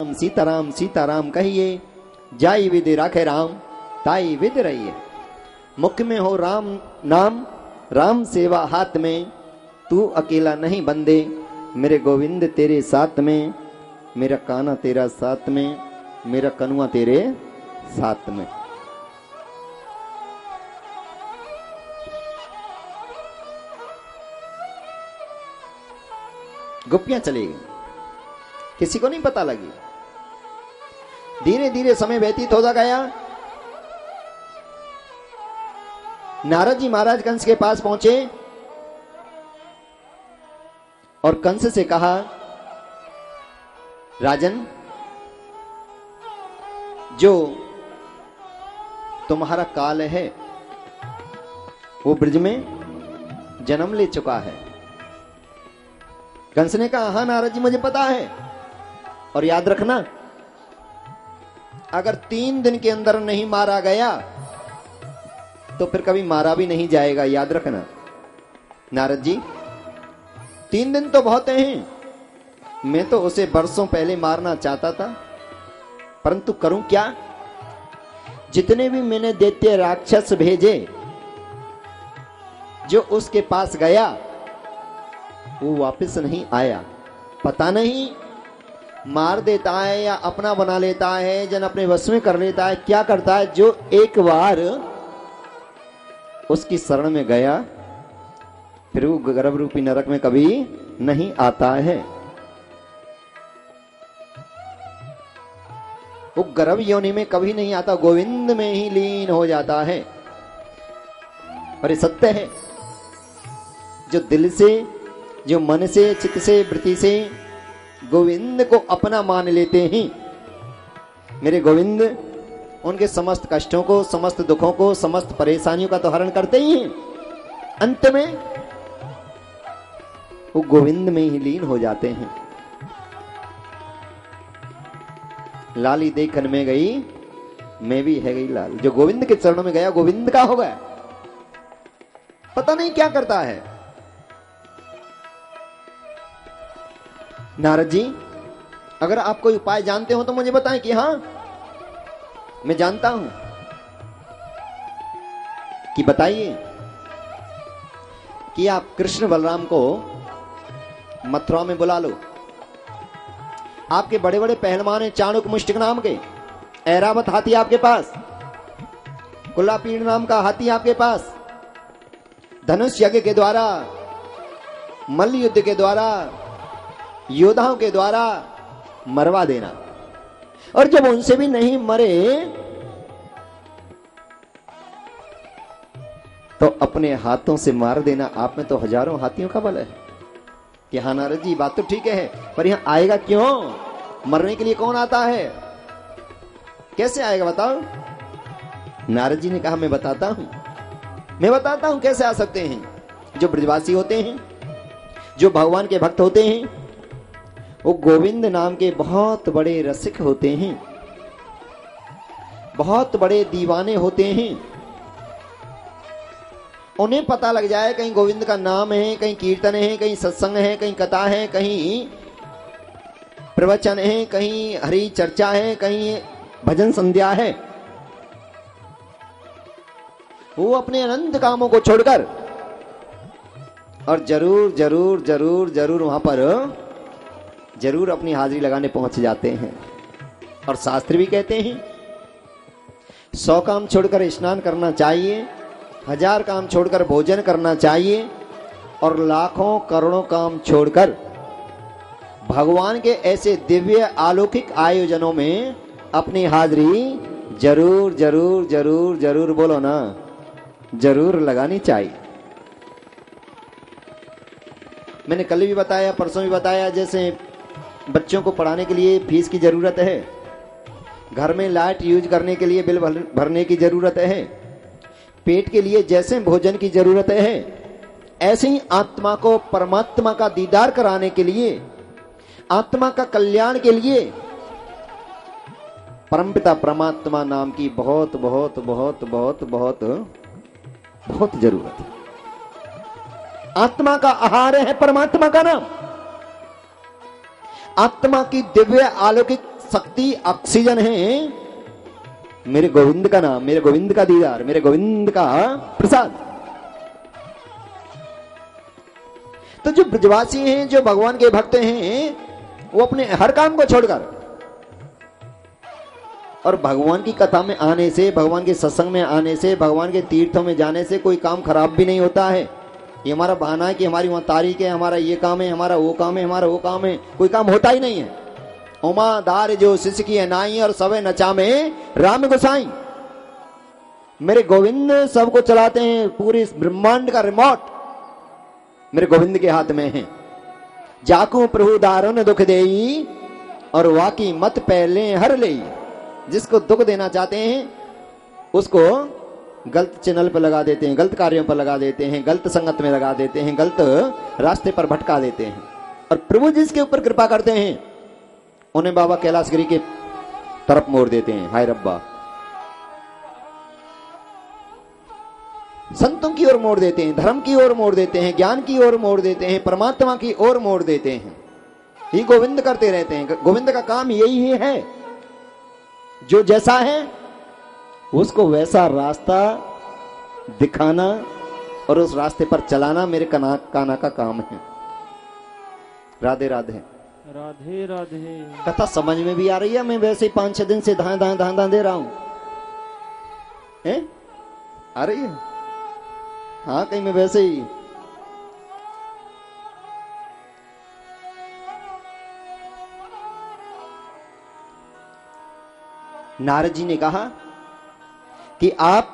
सीताराम सीताराम कहिए, जाई विद राखे राम ताई विद रहिए। मुख में हो राम नाम, राम सेवा हाथ में, तू अकेला नहीं बंदे, मेरे गोविंद तेरे साथ में, मेरा काना तेरा साथ में, मेरा कनुआ तेरे साथ में। गुप्पियां चली गई, किसी को नहीं पता लगी। धीरे धीरे समय व्यतीत होता गया। नारद जी महाराज कंस के पास पहुंचे और कंस से कहा, राजन, जो तुम्हारा काल है वो ब्रज में जन्म ले चुका है। कंस ने कहा, हाँ नारद जी मुझे पता है, और याद रखना अगर 3 दिन के अंदर नहीं मारा गया तो फिर कभी मारा भी नहीं जाएगा, याद रखना। नारद जी 3 दिन तो बहुत हैं, मैं तो उसे बरसों पहले मारना चाहता था, परंतु करूं क्या? जितने भी मैंने दैत्य राक्षस भेजे, जो उसके पास गया वो वापस नहीं आया। पता नहीं मार देता है या अपना बना लेता है, जन अपने वश में कर लेता है, क्या करता है। जो एक बार उसकी शरण में गया फिर वो गर्भ रूपी नरक में कभी नहीं आता है। वो गर्भ योनि में कभी नहीं आता, गोविंद में ही लीन हो जाता है। और ये सत्य है। जो दिल से, जो मन से, चित्त से, वृत्ति से गोविंद को अपना मान लेते हैं, मेरे गोविंद उनके समस्त कष्टों को, समस्त दुखों को, समस्त परेशानियों का तो हरण करते ही हैं। अंत में वो गोविंद में ही लीन हो जाते हैं। लाली देखन में गई, मैं भी है गई लाल। जो गोविंद के चरणों में गया, गोविंद का हो गया। पता नहीं क्या करता है। नारद जी, अगर आप कोई उपाय जानते हो तो मुझे बताएं कि हाँ मैं जानता हूं, कि बताइए कि आप कृष्ण बलराम को मथुरा में बुला लो। आपके बड़े बड़े पहलवान हैं, चाणुक मुष्टिक नाम के, ऐरावत हाथी आपके पास, कुल्लापीड़ नाम का हाथी आपके पास, धनुष यज्ञ के द्वारा, मल्ल युद्ध के द्वारा, योद्धाओं के द्वारा मरवा देना। और जब उनसे भी नहीं मरे तो अपने हाथों से मार देना। आप में तो हजारों हाथियों का बल है। कि हाँ नारद जी, बात तो ठीक है, पर यहां आएगा क्यों? मरने के लिए कौन आता है? कैसे आएगा बताओ? नारद जी ने कहा, मैं बताता हूं कैसे आ सकते हैं। जो ब्रजवासी होते हैं, जो भगवान के भक्त होते हैं, वो गोविंद नाम के बहुत बड़े रसिक होते हैं, बहुत बड़े दीवाने होते हैं। उन्हें पता लग जाए कहीं गोविंद का नाम है, कहीं कीर्तन है, कहीं सत्संग है, कहीं कथा है, कहीं प्रवचन है, कहीं हरि चर्चा है, कहीं भजन संध्या है, वो अपने अनंत कामों को छोड़कर और जरूर जरूर जरूर जरूर वहां पर जरूर अपनी हाजिरी लगाने पहुंच जाते हैं। और शास्त्र भी कहते हैं 100 काम छोड़कर स्नान करना चाहिए, 1000 काम छोड़कर भोजन करना चाहिए, और लाखों करोड़ों काम छोड़कर भगवान के ऐसे दिव्य अलौकिक आयोजनों में अपनी हाजिरी जरूर जरूर जरूर जरूर, बोलो ना, जरूर लगानी चाहिए। मैंने कल भी बताया, परसों भी बताया, जैसे बच्चों को पढ़ाने के लिए फीस की जरूरत है, घर में लाइट यूज करने के लिए बिल भरने की जरूरत है, पेट के लिए जैसे भोजन की जरूरत है, ऐसे ही आत्मा को परमात्मा का दीदार कराने के लिए, आत्मा का कल्याण के लिए परमपिता परमात्मा नाम की बहुत बहुत बहुत बहुत बहुत बहुत जरूरत है। आत्मा का आहार है परमात्मा का नाम। आत्मा की दिव्य अलौकिक शक्ति ऑक्सीजन है मेरे गोविंद का नाम, मेरे गोविंद का दीदार, मेरे गोविंद का प्रसाद। तो जो ब्रजवासी हैं, जो भगवान के भक्त हैं, वो अपने हर काम को छोड़कर और भगवान की कथा में आने से, भगवान के सत्संग में आने से, भगवान के तीर्थों में जाने से कोई काम खराब भी नहीं होता है। ये हमारा बहाना है कि हमारी वहां तारीख है, हमारा ये काम है, हमारा वो काम है, हमारा वो काम है, कोई काम होता ही नहीं है। उमादार जो शिष्य की है नाई और सबे नचा में राम गोसाई। मेरे गोविंद सबको चलाते हैं, पूरे इस ब्रह्मांड का रिमोट मेरे गोविंद के हाथ में है। जाकू प्रभु दारुण दुख देई और वाकी मत पहले हर ले। जिसको दुख देना चाहते हैं उसको गलत चैनल पर लगा देते हैं, गलत कार्यों पर लगा देते हैं, गलत संगत में लगा देते हैं, गलत रास्ते पर भटका देते हैं। और प्रभु जिसके ऊपर कृपा करते हैं उन्हें बाबा कैलाशगिरी के तरफ मोड़ देते हैं। हाय रब्बा, संतों की ओर मोड़ देते हैं, धर्म की ओर मोड़ देते हैं, ज्ञान की ओर मोड़ देते हैं, परमात्मा की ओर मोड़ देते हैं। ही गोविंद करते रहते हैं। गोविंद का काम यही है, जो जैसा है उसको वैसा रास्ता दिखाना और उस रास्ते पर चलाना मेरे काना का काम है। राधे राधे राधे राधे। कथा समझ में भी आ रही है? मैं वैसे ही 5-6 दिन से धां धां धां धां दे रहा हूं, आ रही है? हाँ, कहीं मैं वैसे ही नारद जी ने कहा कि आप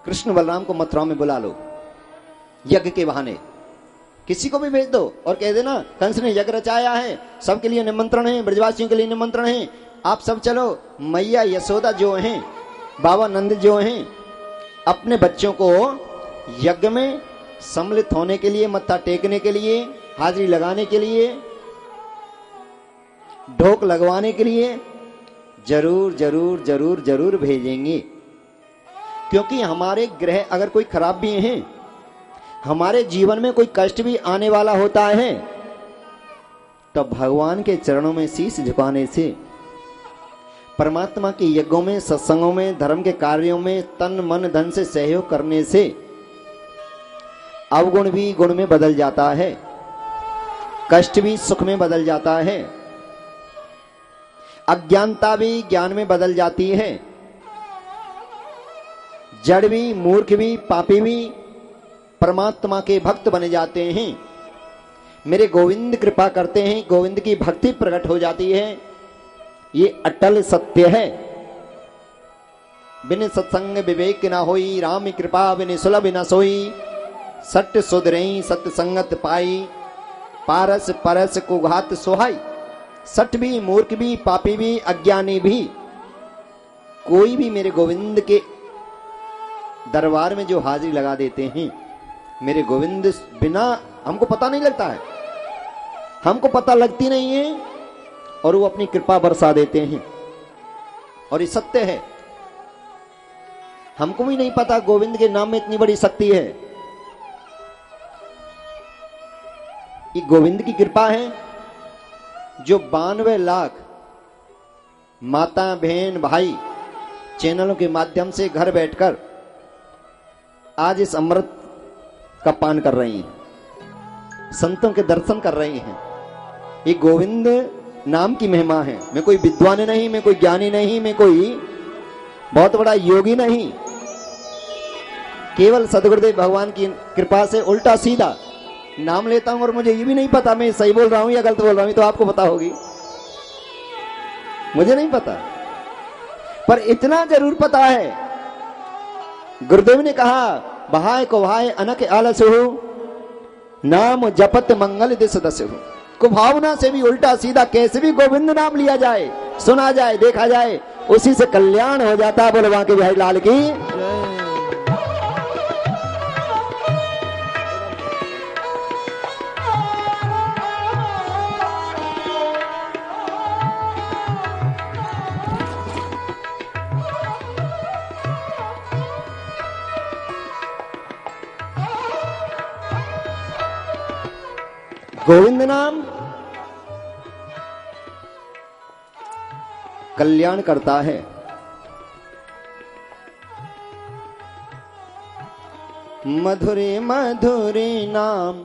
कृष्ण बलराम को मथुरा में बुला लो यज्ञ के बहाने, किसी को भी भेज दो और कह देना कंस ने यज्ञ रचाया है, सबके लिए निमंत्रण है, ब्रजवासियों के लिए निमंत्रण है, आप सब चलो। मैया यशोदा जो हैं, बाबा नंद जो हैं, अपने बच्चों को यज्ञ में सम्मिलित होने के लिए, मत्था टेकने के लिए, हाजिरी लगाने के लिए, ढोक लगवाने के लिए जरूर जरूर जरूर जरूर भेजेंगे। क्योंकि हमारे ग्रह अगर कोई खराब भी हैं, हमारे जीवन में कोई कष्ट भी आने वाला होता है, तो भगवान के चरणों में शीश झुकाने से, परमात्मा के यज्ञों में, सत्संगों में, धर्म के कार्यों में तन मन धन से सहयोग करने से अवगुण भी गुण में बदल जाता है, कष्ट भी सुख में बदल जाता है, अज्ञानता भी ज्ञान में बदल जाती है, जड़ भी, मूर्ख भी, पापी भी परमात्मा के भक्त बने जाते हैं। मेरे गोविंद कृपा करते हैं, गोविंद की भक्ति प्रकट हो जाती है। ये अटल सत्य है। बिन सत्संग विवेक न होई, राम कृपा बिन सुलभ न सोई। सट सुधरई सत संगत पाई, पारस परस को घात सुहाई। सट भी, मूर्ख भी, पापी भी, अज्ञानी भी, कोई भी मेरे गोविंद के दरबार में जो हाजिरी लगा देते हैं, मेरे गोविंद बिना हमको पता नहीं लगता है, हमको पता लगती नहीं है, और वो अपनी कृपा बरसा देते हैं। और ये सत्य है, हमको भी नहीं पता गोविंद के नाम में इतनी बड़ी शक्ति है। ये गोविंद की कृपा है जो 92 लाख माता बहन भाई चैनलों के माध्यम से घर बैठकर आज इस अमृत का पान कर रही हैं, संतों के दर्शन कर रही हैं। ये गोविंद नाम की महिमा है। मैं कोई विद्वान नहीं, मैं कोई ज्ञानी नहीं, मैं कोई बहुत बड़ा योगी नहीं, केवल सदगुरुदेव भगवान की कृपा से उल्टा सीधा नाम लेता हूं और मुझे ये भी नहीं पता मैं सही बोल रहा हूं या गलत बोल रहा हूं, तो आपको पता होगी, मुझे नहीं पता, पर इतना जरूर पता है। गुरुदेव ने कहा, बहाय को भाई अनक आलस हो, नाम जपत मंगल दिस दस हो। कुभावना से भी उल्टा सीधा कैसे भी गोविंद नाम लिया जाए, सुना जाए, देखा जाए, उसी से कल्याण हो जाता है। बोले बांके बिहारी लाल की। गोविंद नाम कल्याण करता है। मधुरे मधुरे नाम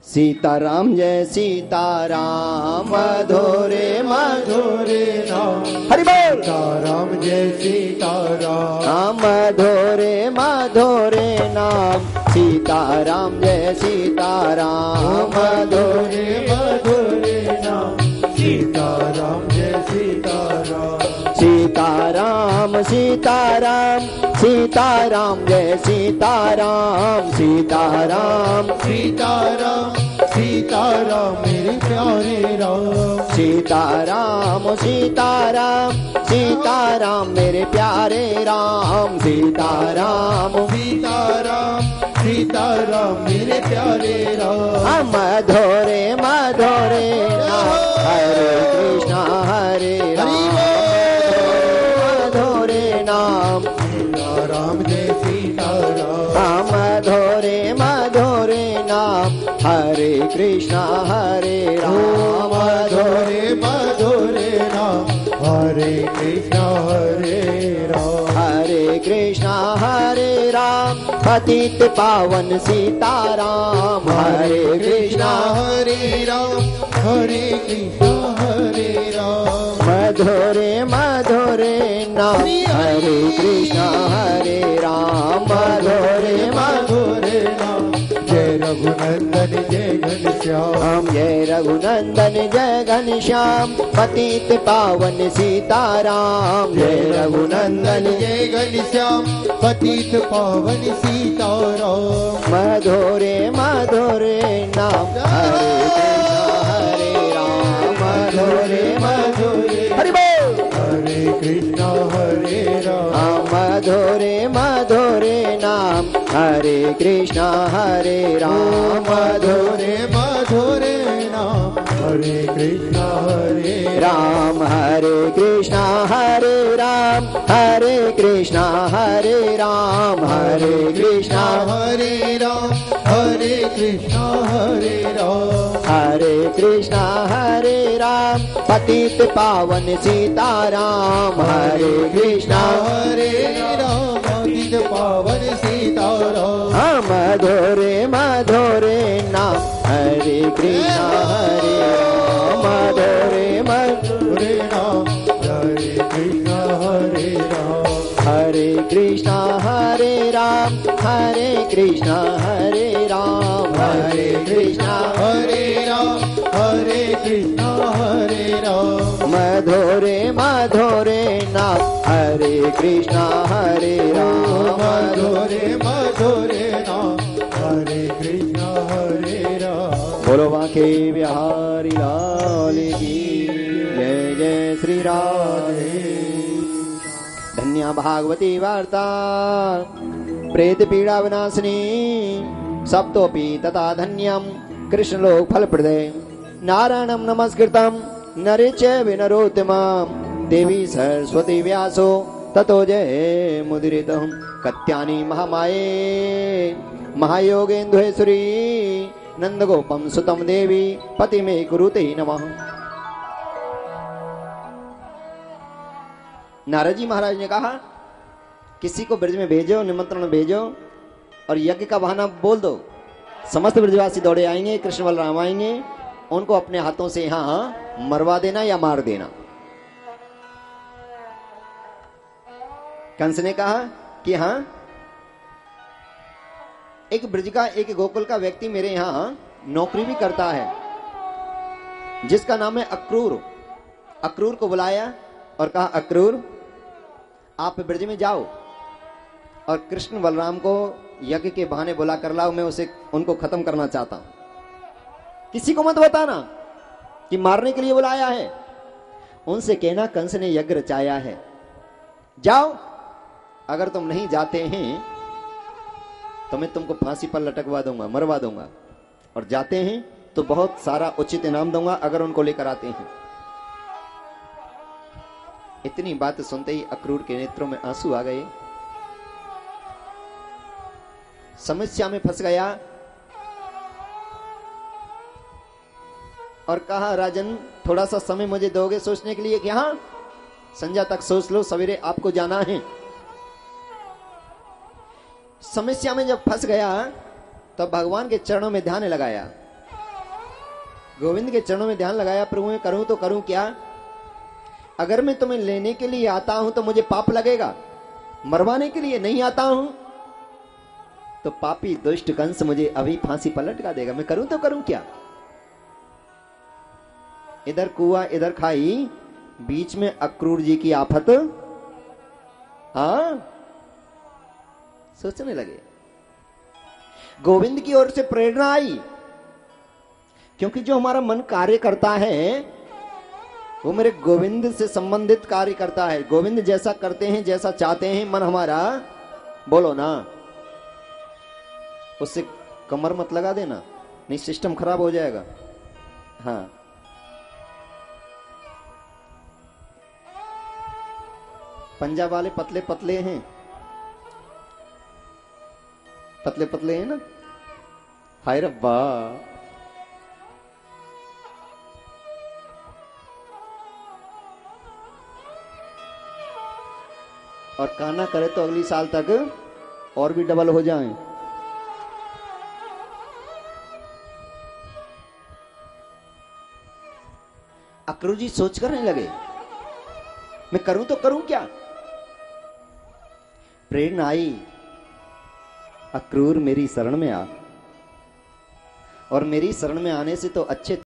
सीताराम जय सीताराम। मधुरे मधुरे नाम हरि बोल सीताराम जय सीताराम। मधुरे मधुरे नाम सीताराम जय सीताराम। मधुरे मधुरे नाम सीताराम जय सीताराम। सीताराम सीताराम सीताराम जय सीताराम। सीताराम सीताराम सीताराम मेरे प्यारे राम। सीताराम सीताराम सीताराम मेरे प्यारे राम। सीताराम सीताराम सीताराम मेरे प्यारे राम। मधुरे मधुरे नाम हरे कृष्णा हरे राम। मधुरे नाम सीताराम जय सीताराम। मधुरे मधुरे नाम हरे कृष्णा हरे राम। मधुरे मधुरे नाम हरे कृष्णा हरे राम। हरे कृष्णा हरे राम पतित पावन सीताराम। हरे कृष्णा हरे राम हरे कृष्णा हरे राम। मधुरे मधुरे नाम हरे कृष्णा हरे राम। मधुरे मधुरे नाम जय रघुनंदन जय घनश्याम। जय रघुनंदन जय घनश्याम पतित पावन सीताराम। जय रघुनंदन जय घनश्याम पतित पावन सीताराम। मधुरे मधुरे नाम हरे कृष्णा हरे राम। मधुरे मधुरे हरि बोल हरे कृष्णा हरे राम। मधुरे मधुरे नाम हरे कृष्णा हरे राम। मधुरे मधुरे नाम हरे कृष्णा हरे राम। हरे कृष्णा हरे राम हरे कृष्णा हरे राम। हरे कृष्णा हरे राम हरे कृष्णा हरे राम। हरे कृष्णा हरे राम पतित पावन सीताराम। हरे कृष्णा हरे राम पतित पावन सीताराम। मधुरे मधुरे नाम हरे कृष्णा हरे राम। मधुरे मधुरे राम हरे कृष्णा हरे राम। हरे कृष्णा हरे राम हरे कृष्णा हरे राम। हरे कृष्णा हरे राम हरे कृष्णा हरे राम। मधुरे मधुरे नाम हरे कृष्णा हरे राम। मधुरे मधुरे नाम हरे कृष्णा हरे राम। बोलो बांके बिहारी लाल की जय जय श्री राधे। धन्या भागवती वार्ता प्रेत पीड़ा विनाशिनी सप्तोपि तथा धन्यम कृष्ण लोक फल प्रदय। नारायणं नमस्कृतं नरे चैव नरोत्तमं देवी सरस्वती व्यासो ततो जय मुदिरितः। कत्यानि महामाये महायोगेन्दुहेश्वरी नंदगोपम सुतम देवी पति में कुरुते नमः। नारद जी महाराज ने कहा किसी को ब्रज में भेजो, निमंत्रण भेजो और यज्ञ का बहाना बोल दो। समस्त ब्रजवासी दौड़े आएंगे, कृष्ण बलराम आएंगे, उनको अपने हाथों से यहाँ मरवा देना या मार देना। कंस ने कहा कि हाँ, एक ब्रज का एक गोकुल का व्यक्ति मेरे यहाँ नौकरी भी करता है जिसका नाम है अक्रूर। अक्रूर को बुलाया और कहा अक्रूर आप ब्रज में जाओ और कृष्ण बलराम को यज्ञ के बहाने बुला कर लाओ, मैं उसे उनको खत्म करना चाहता हूं। किसी को मत बताना कि मारने के लिए बुलाया है। उनसे कहना कंस ने यज्ञ रचाया है, जाओ। अगर तुम नहीं जाते हैं तो मैं तुमको फांसी पर लटकवा दूंगा, मरवा दूंगा, और जाते हैं तो बहुत सारा उचित इनाम दूंगा अगर उनको लेकर आते हैं। इतनी बात सुनते ही अक्रूर के नेत्रों में आंसू आ गए, समस्या में फंस गया और कहा राजन थोड़ा सा समय मुझे दोगे सोचने के लिए कि हाँ संध्या तक सोच लो, सवेरे आपको जाना है। समस्या में जब फंस गया तब भगवान के चरणों में ध्यान लगाया, गोविंद के चरणों में ध्यान लगाया, प्रभु मैं करूं तो करूं क्या? अगर मैं तुम्हें लेने के लिए आता हूं तो मुझे पाप लगेगा, मरवाने के लिए नहीं आता हूं तो पापी दुष्ट कंस मुझे अभी फांसी पर लटका देगा। मैं करूं तो करूं क्या? इधर कुआं इधर खाई, बीच में अक्रूर जी की आफत। हाँ, सोचने लगे। गोविंद की ओर से प्रेरणा आई, क्योंकि जो हमारा मन कार्य करता है वो मेरे गोविंद से संबंधित कार्य करता है। गोविंद जैसा करते हैं, जैसा चाहते हैं मन हमारा, बोलो ना, उससे कमर मत लगा देना, नहीं सिस्टम खराब हो जाएगा। हाँ, पंजाब वाले पतले पतले हैं, पतले पतले हैं ना। हाय रब्बा, और काना करे तो अगली साल तक और भी डबल हो जाएं। अक्रूर जी सोच कर नहीं लगे, मैं करूं तो करूं क्या? प्रेरणा आई, अक्रूर मेरी शरण में आ, और मेरी शरण में आने से तो अच्छे